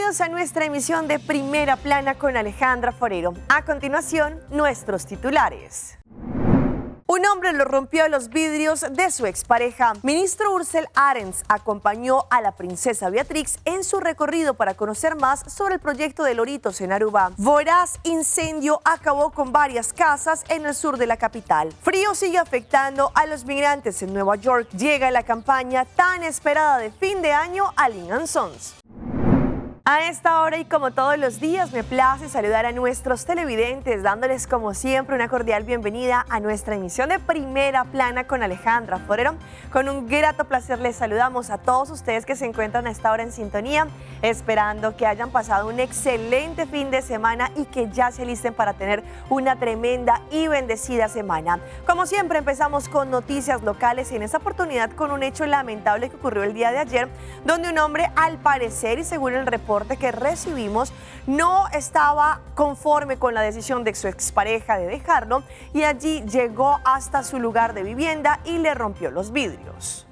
Bienvenidos a nuestra emisión de Primera Plana con Alejandra Forero. A continuación, nuestros titulares. Un hombre le rompió los vidrios de su expareja. Ministro Ursel Arens acompañó a la princesa Beatrix en su recorrido para conocer más sobre el proyecto de Loritos en Aruba. Voraz incendio acabó con varias casas en el sur de la capital. Frío sigue afectando a los migrantes en Nueva York. Llega la campaña tan esperada de fin de año a Lin & Sons. A esta hora y como todos los días me place saludar a nuestros televidentes dándoles como siempre una cordial bienvenida a nuestra emisión de Primera Plana con Alejandra Forero. Con un grato placer les saludamos a todos ustedes que se encuentran a esta hora en sintonía, esperando que hayan pasado un excelente fin de semana y que ya se alisten para tener una tremenda y bendecida semana. Como siempre empezamos con noticias locales y en esta oportunidad con un hecho lamentable que ocurrió el día de ayer, donde un hombre al parecer y según el reporte que recibimos no estaba conforme con la decisión de su expareja de dejarlo y allí llegó hasta su lugar de vivienda y le rompió los vidrios.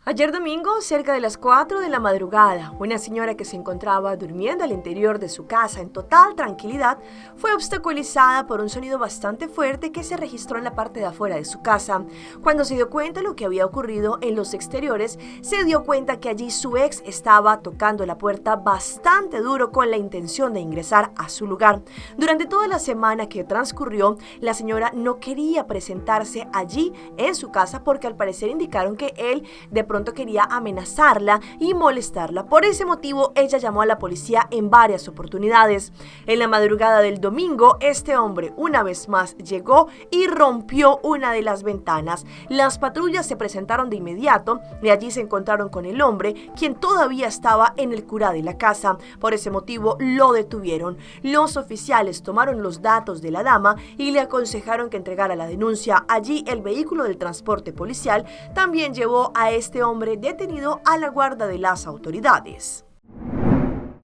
Ayer domingo, cerca de las 4 de la madrugada, una señora que se encontraba durmiendo al interior de su casa en total tranquilidad fue obstaculizada por un sonido bastante fuerte que se registró en la parte de afuera de su casa. Cuando se dio cuenta de lo que había ocurrido en los exteriores, se dio cuenta que allí su ex estaba tocando la puerta bastante duro con la intención de ingresar a su lugar. Durante toda la semana que transcurrió, la señora no quería presentarse allí en su casa porque al parecer indicaron que él de pronto quería amenazarla y molestarla. Por ese motivo, ella llamó a la policía en varias oportunidades. En la madrugada del domingo, este hombre una vez más llegó y rompió una de las ventanas. Las patrullas se presentaron de inmediato y allí se encontraron con el hombre, quien todavía estaba en el curá de la casa. Por ese motivo, lo detuvieron. Los oficiales tomaron los datos de la dama y le aconsejaron que entregara la denuncia. Allí, el vehículo del transporte policial también llevó a este hombre detenido a la guarda de las autoridades.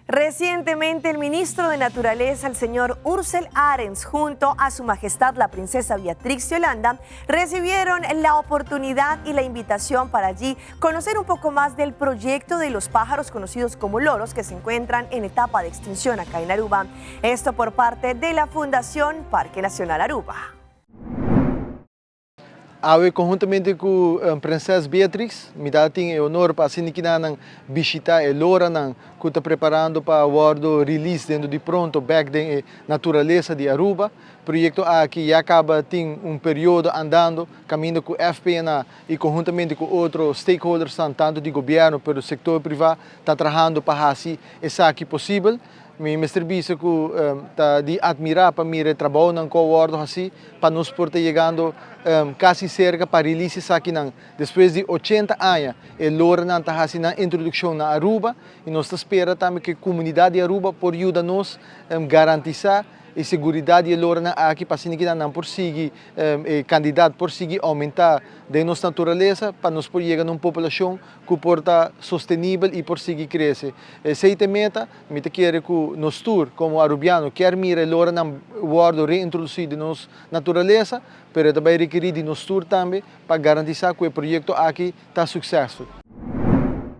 Recientemente, el ministro de Naturaleza, el señor Ursel Arens, junto a su majestad la princesa Beatrix de Holanda, recibieron la oportunidad y la invitación para allí conocer un poco más del proyecto de los pájaros conocidos como loros que se encuentran en etapa de extinción acá en Aruba. Esto por parte de la Fundación Parque Nacional Aruba. Eu, conjuntamente com a princesa Beatrix, me dá o honor para assim que não visitar a Lora, que está preparando para o release dentro de pronto back da natureza de Aruba. O projeto aqui já acaba tem período andando, caminhando com o FPNA e conjuntamente com outros stakeholders, tanto de governo, pelo setor privado, está trabalhando para assim isso aqui possível. Me serviço que tá de admirar para mim trabalho não coordo assim para nos portar chegando quase cerca para release aqui não depois de 80 anos e Lora não tá assim na introdução na Aruba e nós espera também que a comunidade de Aruba por ajuda nos garantizar e segurança de Lora aqui para assim que não prosseguir candidato prosseguir aumentar de nossa natureza para nos poder chegar a uma população que porta sustentável e prosseguir crescer. Essa meta, me quero que nós tour como arubiano quer mirar Lora não guardo reintroduzir de nossa natureza, mas também requerir de nós tour também para garantizar que o projeto aqui está sucesso.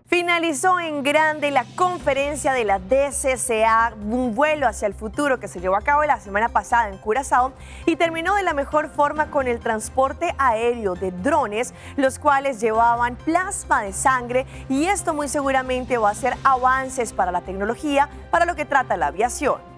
Finalizó en grande la conferencia de la DCCA, un vuelo hacia el futuro que se llevó a cabo la semana pasada en Curazao y terminó de la mejor forma con el transporte aéreo de drones, los cuales llevaban plasma de sangre y esto muy seguramente va a ser avances para la tecnología, para lo que trata la aviación.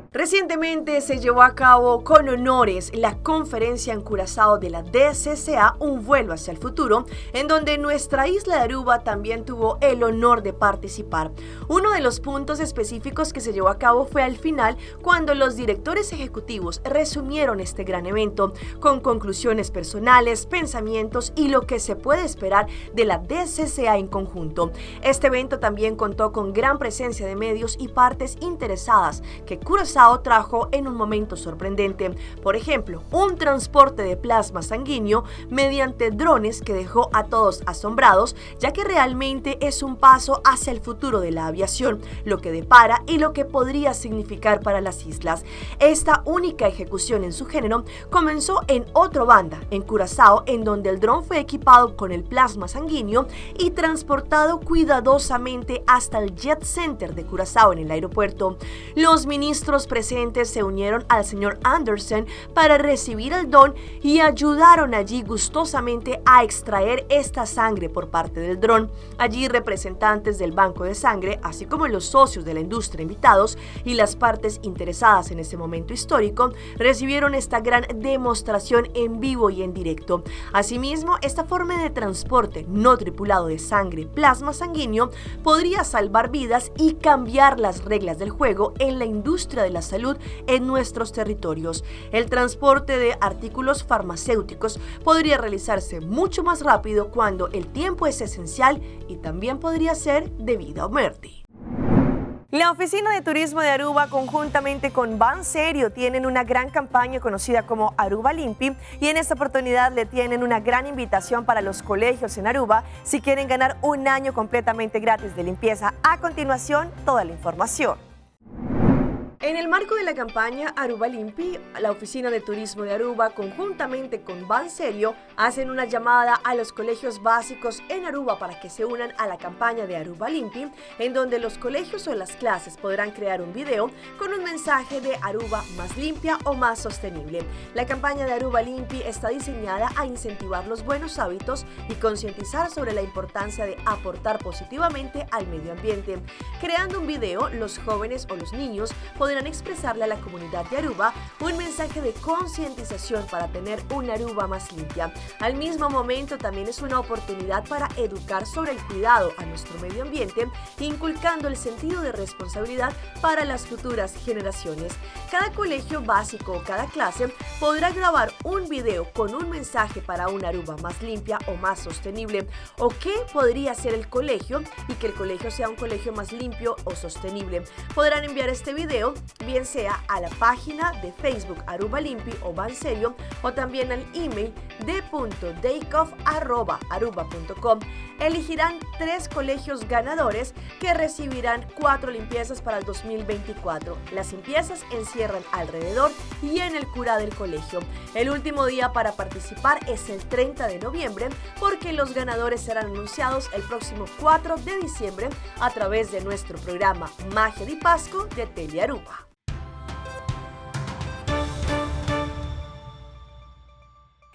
Recientemente se llevó a cabo con honores la conferencia en Curazao de la DCCA, un vuelo hacia el futuro, en donde nuestra isla de Aruba también tuvo el honor de participar. Uno de los puntos específicos que se llevó a cabo fue al final, cuando los directores ejecutivos resumieron este gran evento con conclusiones personales, pensamientos y lo que se puede esperar de la DCCA en conjunto. Este evento también contó con gran presencia de medios y partes interesadas que Curazao Curazao trajo en un momento sorprendente. Por ejemplo, un transporte de plasma sanguíneo mediante drones que dejó a todos asombrados, ya que realmente es un paso hacia el futuro de la aviación, lo que depara y lo que podría significar para las islas. Esta única ejecución en su género comenzó en otro banda, en Curazao, en donde el dron fue equipado con el plasma sanguíneo y transportado cuidadosamente hasta el Jet Center de Curazao en el aeropuerto. Los ministros presentes se unieron al señor Anderson para recibir el don y ayudaron allí gustosamente a extraer esta sangre por parte del dron. Allí representantes del banco de sangre, así como los socios de la industria invitados y las partes interesadas en ese momento histórico, recibieron esta gran demostración en vivo y en directo. Asimismo, esta forma de transporte no tripulado de sangre, plasma sanguíneo, podría salvar vidas y cambiar las reglas del juego en la industria de la salud en nuestros territorios. El transporte de artículos farmacéuticos podría realizarse mucho más rápido cuando el tiempo es esencial y también podría ser de vida o muerte. La Oficina de Turismo de Aruba, conjuntamente con Banserio, tienen una gran campaña conocida como Aruba Limpi, y en esta oportunidad le tienen una gran invitación para los colegios en Aruba si quieren ganar un año completamente gratis de limpieza. A continuación, toda la información. En el marco de la campaña Aruba Limpi, la Oficina de Turismo de Aruba, conjuntamente con Banserio, hacen una llamada a los colegios básicos en Aruba para que se unan a la campaña de Aruba Limpi, en donde los colegios o las clases podrán crear un video con un mensaje de Aruba más limpia o más sostenible. La campaña de Aruba Limpi está diseñada a incentivar los buenos hábitos y concientizar sobre la importancia de aportar positivamente al medio ambiente. Creando un video, los jóvenes o los niños podrán expresarle a la comunidad de Aruba un mensaje de concientización para tener una Aruba más limpia. Al mismo momento, también es una oportunidad para educar sobre el cuidado a nuestro medio ambiente, inculcando el sentido de responsabilidad para las futuras generaciones. Cada colegio básico o cada clase podrá grabar un video con un mensaje para una Aruba más limpia o más sostenible, o qué podría ser el colegio y que el colegio sea un colegio más limpio o sostenible. Podrán enviar este video bien sea a la página de Facebook Aruba Limpi o Banserio, o también al email d.dakeoff@aruba.com. Elegirán 3 colegios ganadores que recibirán 4 limpiezas para el 2024. Las limpiezas encierran alrededor y en el cura del colegio. El último día para participar es el 30 de noviembre, porque los ganadores serán anunciados el próximo 4 de diciembre a través de nuestro programa Magia di Pasco de Telearuba.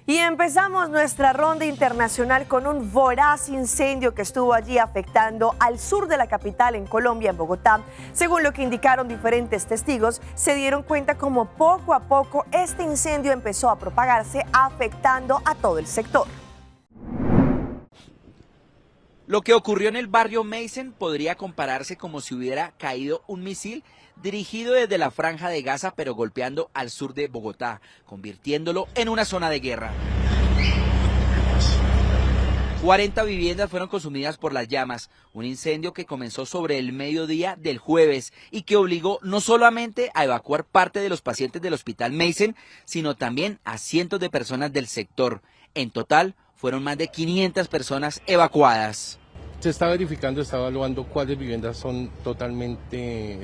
Y empezamos nuestra ronda internacional con un voraz incendio que estuvo allí afectando al sur de la capital en Colombia, en Bogotá. Según lo que indicaron diferentes testigos, se dieron cuenta como poco a poco este incendio empezó a propagarse, afectando a todo el sector. Lo que ocurrió en el barrio Mason podría compararse como si hubiera caído un misil dirigido desde la Franja de Gaza, pero golpeando al sur de Bogotá, convirtiéndolo en una zona de guerra. 40 viviendas fueron consumidas por las llamas, un incendio que comenzó sobre el mediodía del jueves y que obligó no solamente a evacuar parte de los pacientes del hospital Mason, sino también a cientos de personas del sector. En total, fueron más de 500 personas evacuadas. Se está verificando, está evaluando cuáles viviendas están totalmente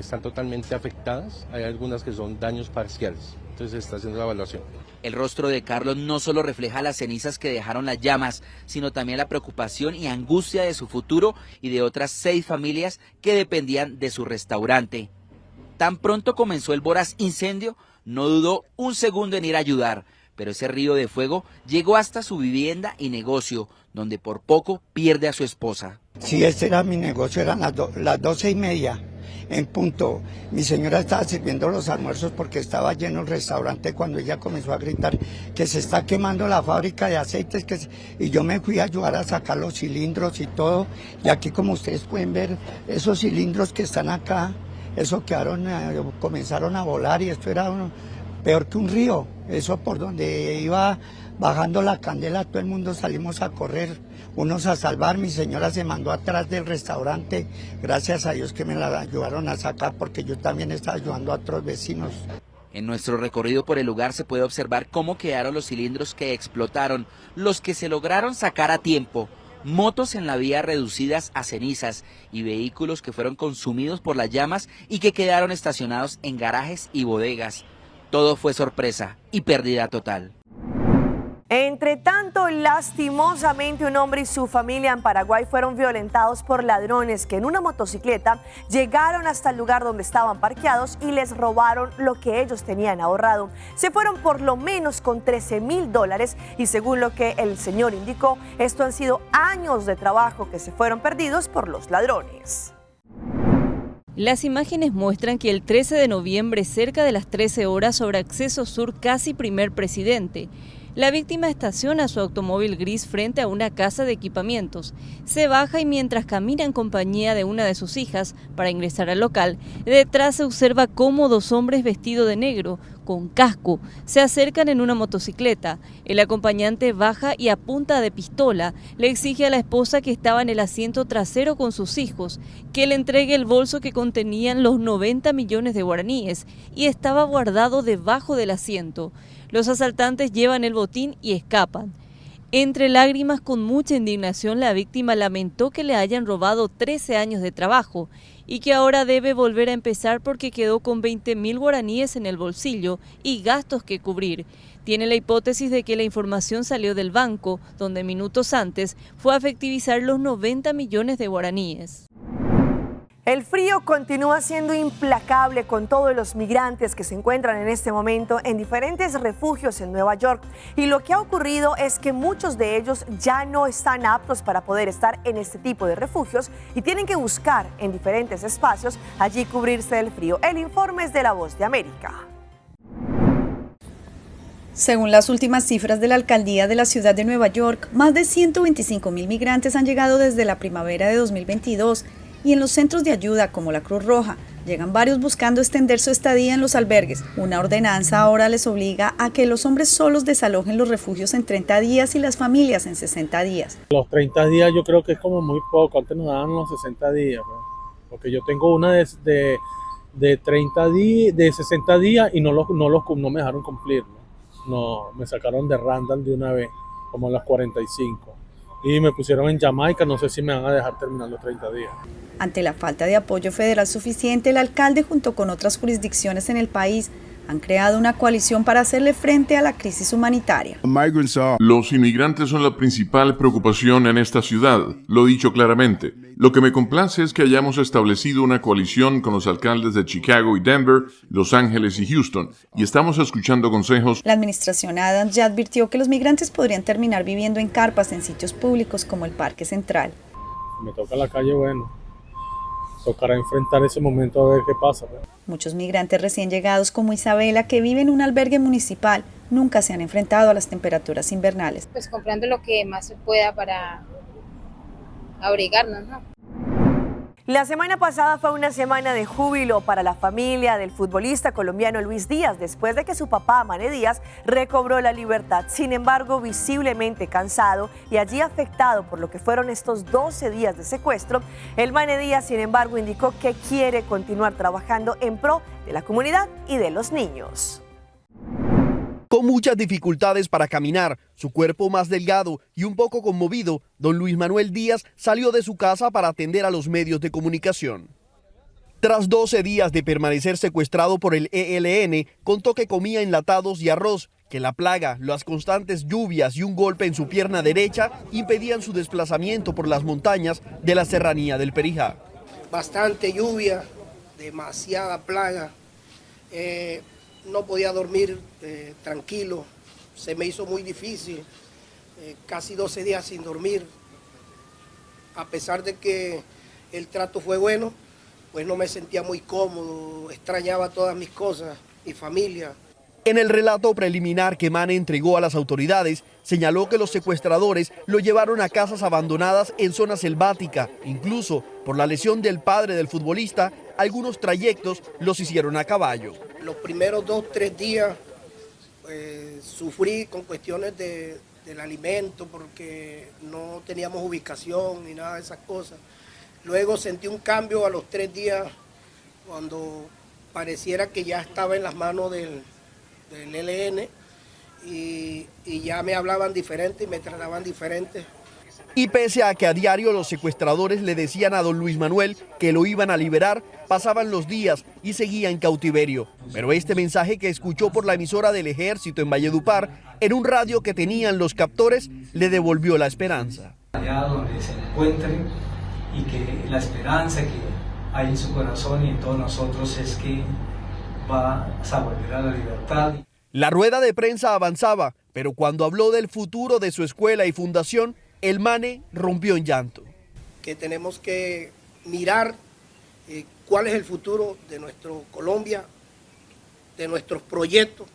afectadas. Hay algunas que son daños parciales, entonces se está haciendo la evaluación. El rostro de Carlos no solo refleja las cenizas que dejaron las llamas, sino también la preocupación y angustia de su futuro y de otras 6 familias que dependían de su restaurante. Tan pronto comenzó el voraz incendio, no dudó un segundo en ir a ayudar, pero ese río de fuego llegó hasta su vivienda y negocio, donde por poco pierde a su esposa. Sí, este era mi negocio, eran las 12:30 en punto. Mi señora estaba sirviendo los almuerzos porque estaba lleno el restaurante cuando ella comenzó a gritar que se está quemando la fábrica de aceites, y yo me fui a ayudar a sacar los cilindros y todo, y aquí como ustedes pueden ver, esos cilindros que están acá, eso comenzaron a volar, y esto era peor que un río, eso por donde iba Bajando la candela, todo el mundo salimos a correr, unos a salvar, mi señora se mandó atrás del restaurante, gracias a Dios que me la ayudaron a sacar porque yo también estaba ayudando a otros vecinos. En nuestro recorrido por el lugar se puede observar cómo quedaron los cilindros que explotaron, los que se lograron sacar a tiempo, motos en la vía reducidas a cenizas y vehículos que fueron consumidos por las llamas y que quedaron estacionados en garajes y bodegas. Todo fue sorpresa y pérdida total. Entre tanto, lastimosamente un hombre y su familia en Paraguay fueron violentados por ladrones que en una motocicleta llegaron hasta el lugar donde estaban parqueados y les robaron lo que ellos tenían ahorrado. Se fueron por lo menos con $13,000 y según lo que el señor indicó, esto han sido años de trabajo que se fueron perdidos por los ladrones. Las imágenes muestran que el 13 de noviembre, cerca de las 13 horas, sobre Acceso Sur, casi Primer Presidente, la víctima estaciona su automóvil gris frente a una casa de equipamientos. Se baja y mientras camina en compañía de una de sus hijas para ingresar al local, detrás se observa cómo dos hombres vestidos de negro, con casco, se acercan en una motocicleta. El acompañante baja y a punta de pistola le exige a la esposa que estaba en el asiento trasero con sus hijos que le entregue el bolso que contenían los 90 millones de guaraníes y estaba guardado debajo del asiento. Los asaltantes llevan el botín y escapan. Entre lágrimas, con mucha indignación, la víctima lamentó que le hayan robado 13 años de trabajo y que ahora debe volver a empezar porque quedó con 20.000 guaraníes en el bolsillo y gastos que cubrir. Tiene la hipótesis de que la información salió del banco, donde minutos antes fue a efectivizar los 90 millones de guaraníes. El frío continúa siendo implacable con todos los migrantes que se encuentran en este momento en diferentes refugios en Nueva York. Y lo que ha ocurrido es que muchos de ellos ya no están aptos para poder estar en este tipo de refugios y tienen que buscar en diferentes espacios allí cubrirse del frío. El informe es de La Voz de América. Según las últimas cifras de la alcaldía de la ciudad de Nueva York, más de 125.000 migrantes han llegado desde la primavera de 2022. Y en los centros de ayuda como la Cruz Roja, llegan varios buscando extender su estadía en los albergues. Una ordenanza ahora les obliga a que los hombres solos desalojen los refugios en 30 días y las familias en 60 días. Los 30 días yo creo que es como muy poco, antes nos daban los 60 días, ¿no? Porque yo tengo una de 30 días, de 60 días y no me dejaron cumplir, ¿no? Me sacaron de Randall de una vez, como a las 45. Y me pusieron en Jamaica, no sé si me van a dejar terminar los 30 días. Ante la falta de apoyo federal suficiente, el alcalde junto con otras jurisdicciones en el país han creado una coalición para hacerle frente a la crisis humanitaria. Los inmigrantes son la principal preocupación en esta ciudad, lo he dicho claramente. Lo que me complace es que hayamos establecido una coalición con los alcaldes de Chicago y Denver, Los Ángeles y Houston, y estamos escuchando consejos. La administración Adams ya advirtió que los migrantes podrían terminar viviendo en carpas en sitios públicos como el Parque Central. Si me toca la calle, bueno, tocará enfrentar ese momento a ver qué pasa. Muchos migrantes recién llegados como Isabela, que vive en un albergue municipal, nunca se han enfrentado a las temperaturas invernales. Pues comprando lo que más se pueda para abrigarnos, ¿no? La semana pasada fue una semana de júbilo para la familia del futbolista colombiano Luis Díaz, después de que su papá, Mané Díaz, recobró la libertad. Sin embargo, visiblemente cansado y allí afectado por lo que fueron estos 12 días de secuestro, el Mané Díaz, sin embargo, indicó que quiere continuar trabajando en pro de la comunidad y de los niños. Con muchas dificultades para caminar, su cuerpo más delgado y un poco conmovido, don Luis Manuel Díaz salió de su casa para atender a los medios de comunicación. Tras 12 días de permanecer secuestrado por el ELN, contó que comía enlatados y arroz, que la plaga, las constantes lluvias y un golpe en su pierna derecha impedían su desplazamiento por las montañas de la serranía del Perijá. Bastante lluvia, demasiada plaga. No podía dormir tranquilo, se me hizo muy difícil, casi 12 días sin dormir. A pesar de que el trato fue bueno, pues no me sentía muy cómodo, extrañaba todas mis cosas, mi familia. En el relato preliminar que Mané entregó a las autoridades, señaló que los secuestradores lo llevaron a casas abandonadas en zona selvática. Incluso, por la lesión del padre del futbolista, algunos trayectos los hicieron a caballo. Los primeros 2 o 3 días sufrí con cuestiones del alimento porque no teníamos ubicación ni nada de esas cosas. Luego sentí un cambio a los 3 días cuando pareciera que ya estaba en las manos del ELN y ya me hablaban diferente y me trataban diferente. Y pese a que a diario los secuestradores le decían a don Luis Manuel que lo iban a liberar, pasaban los días y seguía en cautiverio. Pero este mensaje que escuchó por la emisora del ejército en Valledupar, en un radio que tenían los captores, le devolvió la esperanza. Allá donde se encuentre y que la esperanza que hay en su corazón y en todos nosotros es que va a volver a la libertad. La rueda de prensa avanzaba, pero cuando habló del futuro de su escuela y fundación, el Mane rompió en llanto. Que tenemos que mirar cuál es el futuro de nuestra Colombia, de nuestros proyectos,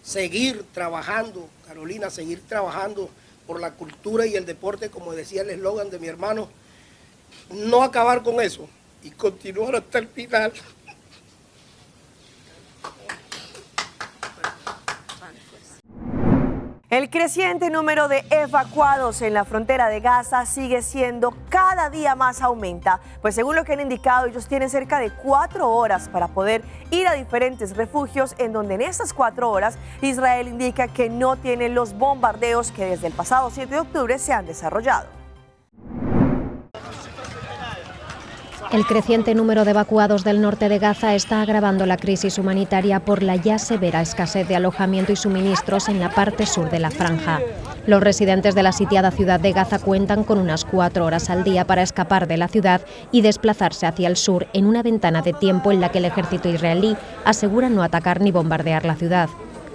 seguir trabajando, Carolina, seguir trabajando por la cultura y el deporte, como decía el eslogan de mi hermano, no acabar con eso y continuar hasta el final. El creciente número de evacuados en la frontera de Gaza sigue siendo cada día más aumenta, pues según lo que han indicado, ellos tienen cerca de 4 horas para poder ir a diferentes refugios, en donde en estas 4 horas Israel indica que no tiene los bombardeos que desde el pasado 7 de octubre se han desarrollado. El creciente número de evacuados del norte de Gaza está agravando la crisis humanitaria por la ya severa escasez de alojamiento y suministros en la parte sur de la franja. Los residentes de la sitiada ciudad de Gaza cuentan con unas 4 horas al día para escapar de la ciudad y desplazarse hacia el sur en una ventana de tiempo en la que el ejército israelí asegura no atacar ni bombardear la ciudad.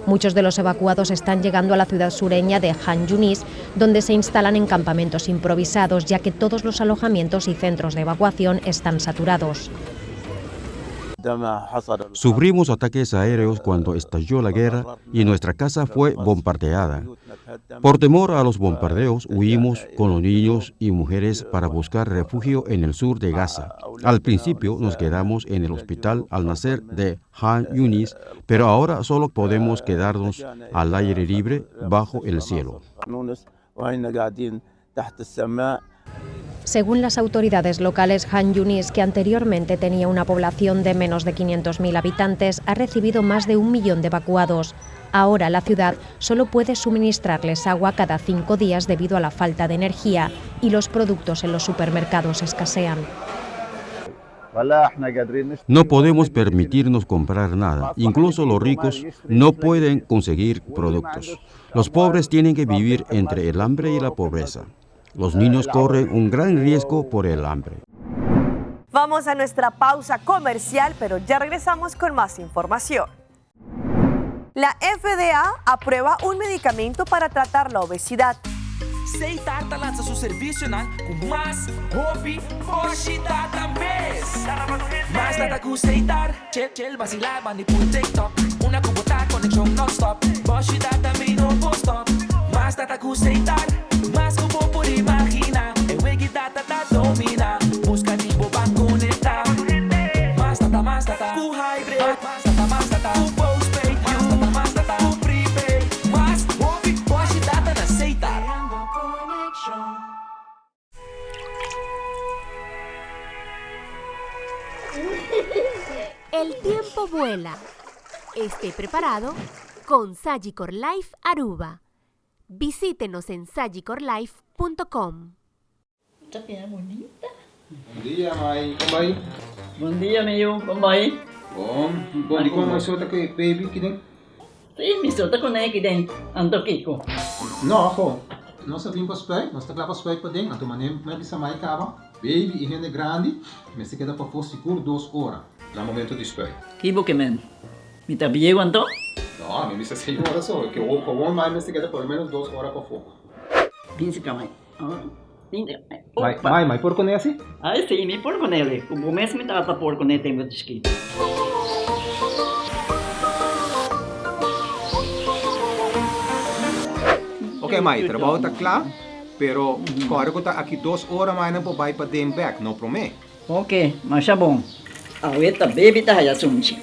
Muchos de los evacuados están llegando a la ciudad sureña de Han Yunis, donde se instalan en campamentos improvisados, ya que todos los alojamientos y centros de evacuación están saturados. Sufrimos ataques aéreos cuando estalló la guerra y nuestra casa fue bombardeada. Por temor a los bombardeos, huimos con los niños y mujeres para buscar refugio en el sur de Gaza. Al principio nos quedamos en el hospital Al-Nasser de Han Yunis, pero ahora solo podemos quedarnos al aire libre bajo el cielo. Según las autoridades locales, Han Yunis, que anteriormente tenía una población de menos de 500.000 habitantes, ha recibido más de 1 millón de evacuados. Ahora la ciudad solo puede suministrarles agua cada 5 días debido a la falta de energía y los productos en los supermercados escasean. No podemos permitirnos comprar nada. Incluso los ricos no pueden conseguir productos. Los pobres tienen que vivir entre el hambre y la pobreza. Los niños corren un gran riesgo por el hambre. Vamos a nuestra pausa comercial, pero ya regresamos con más información. La FDA aprueba un medicamento para tratar la obesidad. Seitar lança seu serviço com mais hobby, hoje data mês. Mais data com Seitar, chel vacilar, bandi por TikTok. Una cubota conexão non-stop, hoje data me no post-stop. Mais data com Seitar, mais como por imaginar. Eu que data tá domina, busca tipo ban conectar. Mais data, com hybrid. Mais data, com postpaid. Mais data, com prepaid. Mais hobby, hoje data na Seitar. El tiempo vuela. Esté preparado con Sagicor Life Aruba. Visítenos en sagicorlife.com. Bonita. Bom dia, mãe. Como vai? Bom dia, meu. Como vai? Bom. Bom dia, como você tá com baby aqui dentro? Sim, me solta com ele aqui dentro. Ando Kiko. Não, pô. Nós vimos para os pés. Nós estamos lá para os pés para dentro. Então, não é que essa mãe acaba. Baby e rende grande. Mas se queda para fora seguro 2 horas. No momento de espera. Kibo que men. ¿Me te pillé cuánto? No, a mí me dice 6 horas solo. Que con un más se queda por lo menos 2 horas para foco. Pince camay. Mai, por con él así? Ah, sí, me por con él. Como mes me trata por con él tengo chiquito. Ok, Mai, trabalho está claro, pero agora que está aqui 2 horas mais não vai para dentro back, não promete? Ok, mas é bom. Ahorita baby tá já sunchi.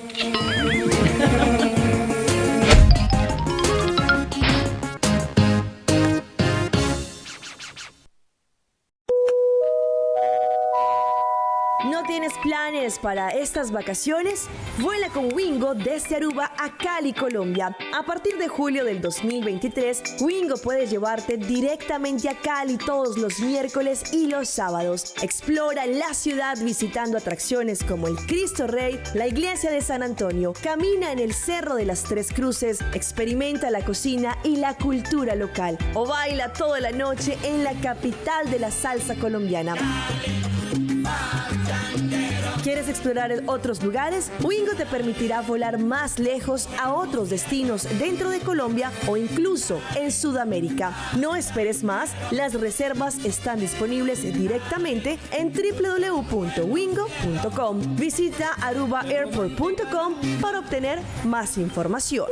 planes para estas vacaciones? Vuela con Wingo desde Aruba a Cali, Colombia. A partir de julio del 2023, Wingo puede llevarte directamente a Cali todos los miércoles y los sábados. Explora la ciudad visitando atracciones como el Cristo Rey, la iglesia de San Antonio, camina en el Cerro de las Tres Cruces, experimenta la cocina y la cultura local o baila toda la noche en la capital de la salsa colombiana. ¿Quieres explorar otros lugares? Wingo te permitirá volar más lejos a otros destinos dentro de Colombia o incluso en Sudamérica. No esperes más, las reservas están disponibles directamente en www.wingo.com. Visita arubaairport.com para obtener más información.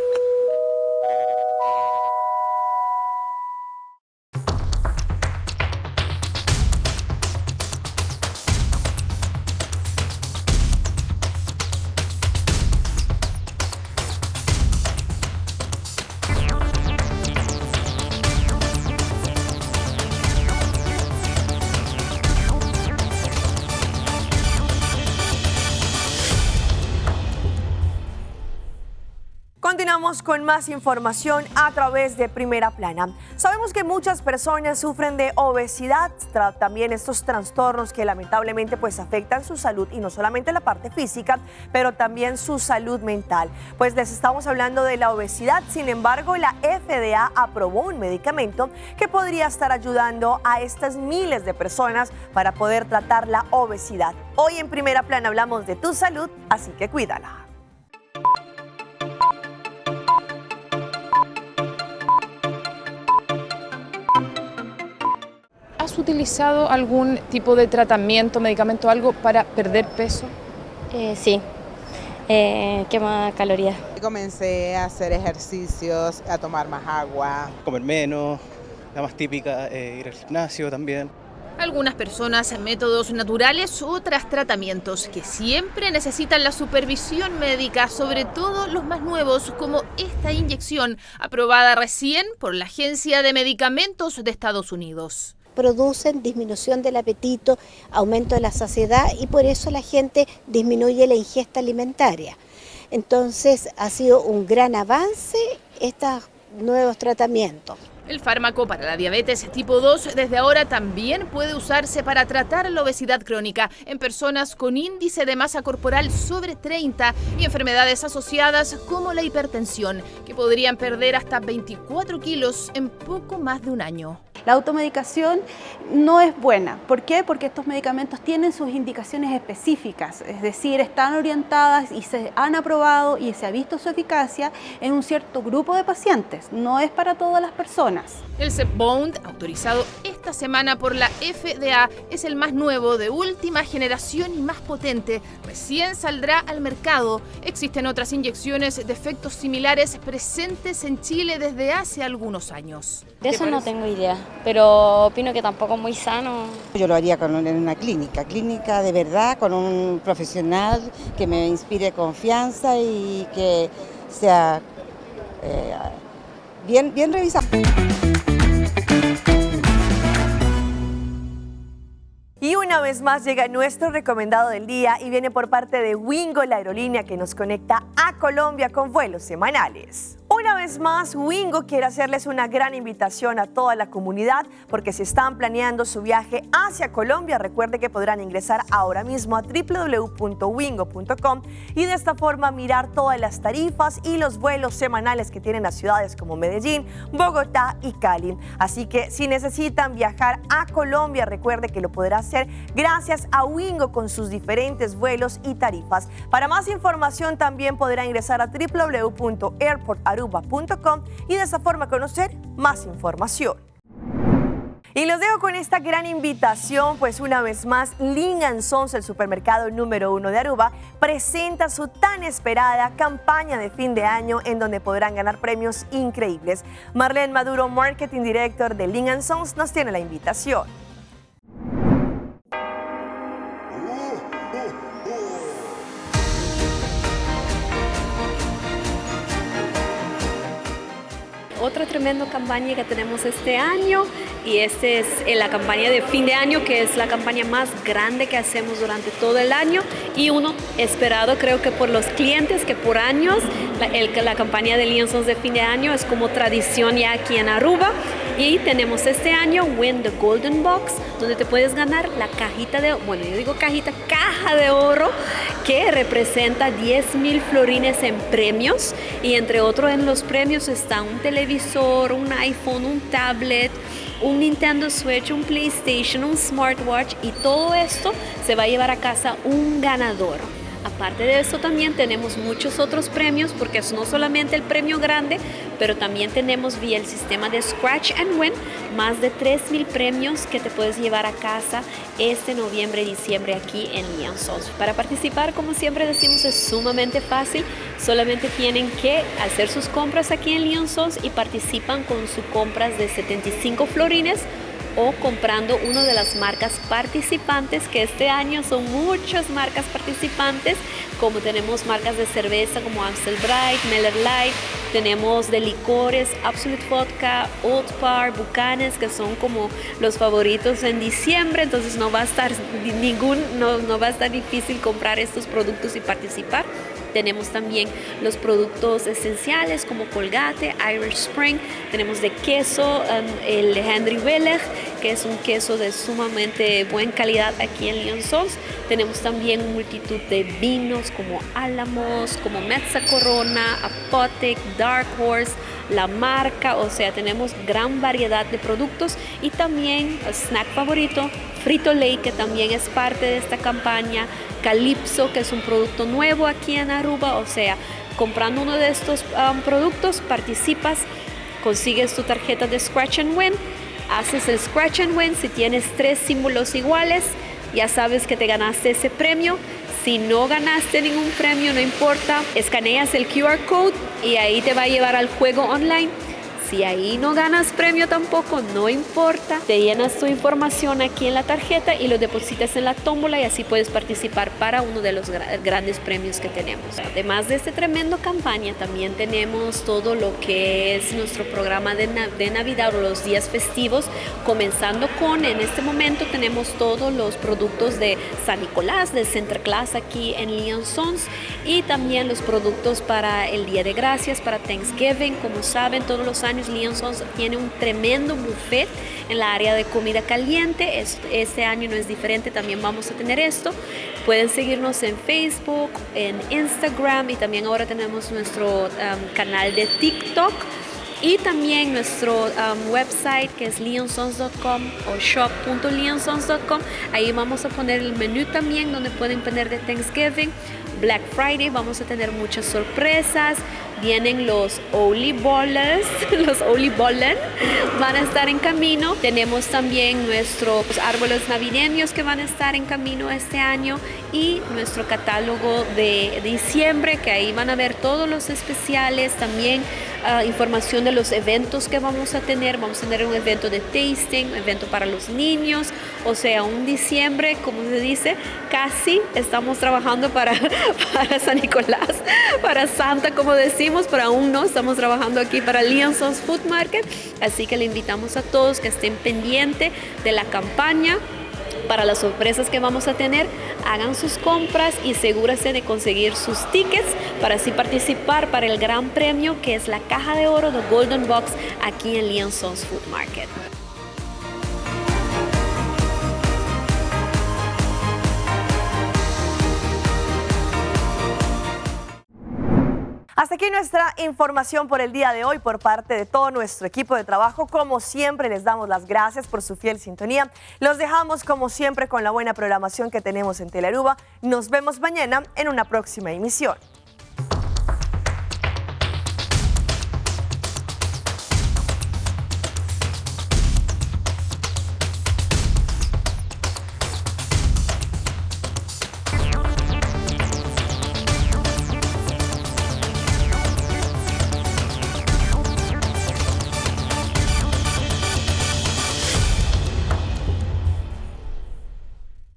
Continuamos con más información a través de Primera Plana. Sabemos que muchas personas sufren de obesidad, también estos trastornos que lamentablemente pues afectan su salud y no solamente la parte física, pero también su salud mental. Pues les estamos hablando de la obesidad, sin embargo la FDA aprobó un medicamento que podría estar ayudando a estas miles de personas para poder tratar la obesidad. Hoy en Primera Plana hablamos de tu salud, así que cuídala. ¿Has utilizado algún tipo de tratamiento, medicamento, algo para perder peso? Sí, quema calorías. Comencé a hacer ejercicios, a tomar más agua. Comer menos, la más típica, ir al gimnasio también. Algunas personas métodos naturales, otras tratamientos que siempre necesitan la supervisión médica, sobre todo los más nuevos como esta inyección aprobada recién por la Agencia de Medicamentos de Estados Unidos. Producen disminución del apetito, aumento de la saciedad y por eso la gente disminuye la ingesta alimentaria. Entonces ha sido un gran avance estos nuevos tratamientos. El fármaco para la diabetes tipo 2 desde ahora también puede usarse para tratar la obesidad crónica en personas con índice de masa corporal sobre 30 y enfermedades asociadas como la hipertensión, que podrían perder hasta 24 kilos en poco más de un año. La automedicación no es buena. ¿Por qué? Porque estos medicamentos tienen sus indicaciones específicas, es decir, están orientadas y se han aprobado y se ha visto su eficacia en un cierto grupo de pacientes, no es para todas las personas. El Zepbound, autorizado esta semana por la FDA, es el más nuevo, de última generación y más potente. Recién saldrá al mercado. Existen otras inyecciones de efectos similares presentes en Chile desde hace algunos años. De eso no tengo idea, pero opino que tampoco es muy sano. Yo lo haría en una clínica de verdad, con un profesional que me inspire confianza y que sea bien revisado. Y una vez más llega nuestro recomendado del día y viene por parte de Wingo, la aerolínea que nos conecta a Colombia con vuelos semanales. Una vez más, Wingo quiere hacerles una gran invitación a toda la comunidad porque si están planeando su viaje hacia Colombia, recuerde que podrán ingresar ahora mismo a www.wingo.com y de esta forma mirar todas las tarifas y los vuelos semanales que tienen a ciudades como Medellín, Bogotá y Cali. Así que si necesitan viajar a Colombia, recuerde que lo podrá hacer gracias a Wingo con sus diferentes vuelos y tarifas. Para más información también podrá ingresar a www.airportaruba.com y de esa forma conocer más información. Y los dejo con esta gran invitación, pues una vez más, Ling & Sons, el supermercado número 1 de Aruba, presenta su tan esperada campaña de fin de año en donde podrán ganar premios increíbles. Marlene Maduro, Marketing Director de Ling & Sons, nos tiene la invitación. otra tremenda campaña que tenemos este año, y esta es la campaña de fin de año, que es la campaña más grande que hacemos durante todo el año, y uno esperado creo que por los clientes, que por años la campaña de Liansons de fin de año es como tradición ya aquí en Aruba. Y tenemos este año Win the Golden Box, donde te puedes ganar la cajita de, bueno, yo digo cajita, caja de oro, que representa 10,000 florines en premios. Y entre otros en los premios está un televisor, un iPhone, un tablet, un Nintendo Switch, un PlayStation, un smartwatch, y todo esto se va a llevar a casa un ganador. Aparte de eso, también tenemos muchos otros premios, porque es no solamente el premio grande, pero también tenemos vía el sistema de Scratch and Win más de 3,000 premios que te puedes llevar a casa este noviembre y diciembre aquí en Liansons. Para participar, como siempre decimos, es sumamente fácil. Solamente tienen que hacer sus compras aquí en Liansons y participan con sus compras de 75 florines, o comprando una de las marcas participantes, que este año son muchas marcas participantes, como tenemos marcas de cerveza como Amstel Bright, Miller Lite, tenemos de licores Absolut Vodka, Old Par, Buchanan's, que son como los favoritos en diciembre, entonces no va a estar no va a estar difícil comprar estos productos y participar. Tenemos también los productos esenciales como Colgate, Irish Spring. Tenemos de queso el Henry Wellig, que es un queso de sumamente buena calidad aquí en Liansons. Tenemos también multitud de vinos como Álamos, como Mezza Corona, Apothec, Dark Horse, La Marca. O sea, tenemos gran variedad de productos, y también el snack favorito, Frito-Lay, que también es parte de esta campaña, Calypso, que es un producto nuevo aquí en Aruba. O sea, comprando uno de estos productos, participas, consigues tu tarjeta de Scratch and Win, haces el Scratch and Win. Si tienes 3 símbolos iguales, ya sabes que te ganaste ese premio. Si no ganaste ningún premio, no importa, escaneas el QR code y ahí te va a llevar al juego online. Si ahí no ganas premio tampoco, no importa, te llenas tu información aquí en la tarjeta y lo depositas en la tómbola, y así puedes participar para uno de los grandes premios que tenemos. Además de esta tremenda campaña, también tenemos todo lo que es nuestro programa de Navidad o los días festivos, comenzando con, en este momento tenemos todos los productos de San Nicolás, de Sinterklaas aquí en Liansons, y también los productos para el Día de Gracias, para Thanksgiving. Como saben, todos los años Liansons tiene un tremendo buffet en la área de comida caliente. Este año no es diferente, también vamos a tener esto. Pueden seguirnos en Facebook, en Instagram, y también ahora tenemos nuestro canal de TikTok, y también nuestro website, que es liansons.com o shop.liansons.com. Ahí vamos a poner el menú también, donde pueden poner de Thanksgiving, Black Friday. Vamos a tener muchas sorpresas. Vienen los Oli Ballers, los Oli Bollen van a estar en camino. Tenemos también nuestros árboles navideños que van a estar en camino este año, y nuestro catálogo de diciembre, que ahí van a ver todos los especiales. También información de los eventos que vamos a tener. Vamos a tener un evento de tasting, un evento para los niños. O sea, un diciembre, como se dice, casi estamos trabajando para San Nicolás, para Santa, como decimos, pero aún no. Estamos trabajando aquí para Liansons Food Market. Así que le invitamos a todos que estén pendientes de la campaña para las sorpresas que vamos a tener. Hagan sus compras y asegúrense de conseguir sus tickets para así participar para el gran premio, que es la caja de oro de Golden Box aquí en Liansons Food Market. Hasta aquí nuestra información por el día de hoy por parte de todo nuestro equipo de trabajo. Como siempre, les damos las gracias por su fiel sintonía. Los dejamos, como siempre, con la buena programación que tenemos en Telearuba. Nos vemos mañana en una próxima emisión.